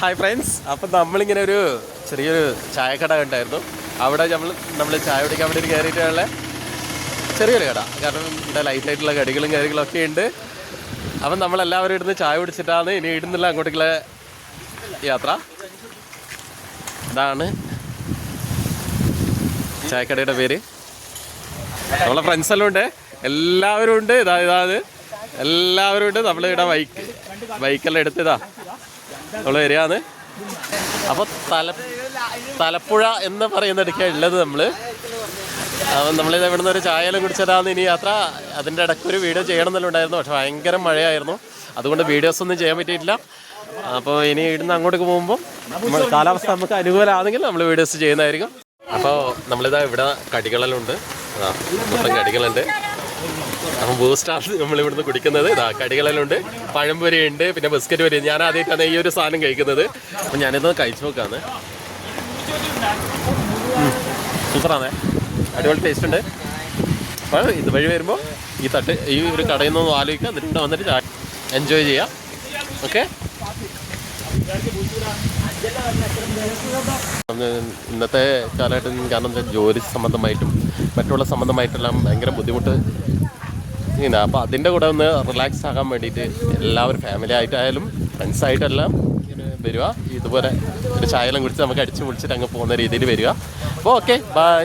Hi friends, അപ്പം നമ്മളിങ്ങനെ ഒരു ചെറിയൊരു ചായക്കട കണ്ടായിരുന്നു. അവിടെ നമ്മൾ ചായ കുടിക്കാൻ വേണ്ടി കയറിയിട്ടുള്ള ചെറിയൊരു കട. കാരണം ഇവിടെ ലൈറ്റായിട്ടുള്ള കടികളും കാര്യങ്ങളൊക്കെ ഉണ്ട്. അപ്പം നമ്മളെല്ലാവരും ഇടുന്ന് ചായ കുടിച്ചിട്ടാണ് ഇനി ഇടുന്നില്ല അങ്ങോട്ടേക്കുള്ള യാത്ര. ഇതാണ് ചായക്കടയുടെ പേര്. നമ്മളെ ഫ്രണ്ട്സ് എല്ലാം ഉണ്ട്, എല്ലാവരും ഉണ്ട്. എല്ലാവരും ഉണ്ട്. നമ്മളിവിടെ ബൈക്കെല്ലാം എടുത്തതാ നമ്മൾ വരികയാണ്. അപ്പോൾ തലപ്പുഴ എന്ന് പറയുന്നിടയ്ക്കാണ് ഉള്ളത് നമ്മൾ. നമ്മളിത് ഇവിടെ നിന്ന് ഒരു ചായയെല്ലാം കുടിച്ചിട്ടാണ് ഇനി യാത്ര. അതിൻ്റെ ഇടയ്ക്കൊരു വീഡിയോ ചെയ്യണമെന്നെല്ലാം ഉണ്ടായിരുന്നു, പക്ഷെ ഭയങ്കര മഴയായിരുന്നു, അതുകൊണ്ട് വീഡിയോസൊന്നും ചെയ്യാൻ പറ്റിയിട്ടില്ല. അപ്പോൾ ഇനി ഇവിടുന്ന് അങ്ങോട്ടേക്ക് പോകുമ്പോൾ കാലാവസ്ഥ നമുക്ക് അനുകൂലമാണെങ്കിൽ നമ്മൾ വീഡിയോസ് ചെയ്യുന്നതായിരിക്കും. അപ്പോൾ നമ്മളിതാ ഇവിടെ കടികളെല്ലാം ഉണ്ട്, മൊത്തം കടികളുണ്ട്. അപ്പം ബൂസ്റ്റാണ് നമ്മളിവിടുന്ന് കുടിക്കുന്നത്. ഇതാ കടികളെല്ലാം ഉണ്ട്, പഴംപൊരി ഉണ്ട്, പിന്നെ ബിസ്ക്കറ്റ് പൊരി. ഞാൻ ആദ്യമായിട്ടാണ് ഈ ഒരു സാധനം കഴിക്കുന്നത്. അപ്പം ഞാനിത് കഴിച്ചു നോക്കാന്ന്. സൂപ്പറാണേ, അടിപൊളി ടേസ്റ്റ് ഉണ്ട്. അപ്പോൾ ഇതുവഴി വരുമ്പോൾ ഈ ഒരു കടയിൽ നിന്നൊന്നും ആലോചിക്കുക, എന്നിട്ട് വന്നിട്ട് എൻജോയ് ചെയ്യാം. ഓക്കെ, ഇന്നത്തെ കാലഘട്ടം കാരണം ജോലി സംബന്ധമായിട്ടും മറ്റുള്ള സംബന്ധമായിട്ടെല്ലാം ഭയങ്കര ബുദ്ധിമുട്ട് ഇങ്ങനെ. അപ്പോൾ അതിൻ്റെ കൂടെ ഒന്ന് റിലാക്സ് ആകാൻ വേണ്ടിയിട്ട് എല്ലാവരും ഫാമിലി ആയിട്ടായാലും ഫ്രണ്ട്സായിട്ടെല്ലാം വരിക. ഇതുപോലെ ഒരു ചായയെല്ലാം കുടിച്ച് നമുക്ക് അടിച്ച് പൊളിച്ചിട്ട് അങ്ങ് പോകുന്ന രീതിയിൽ വരിക. അപ്പോൾ ഓക്കെ, ബൈ.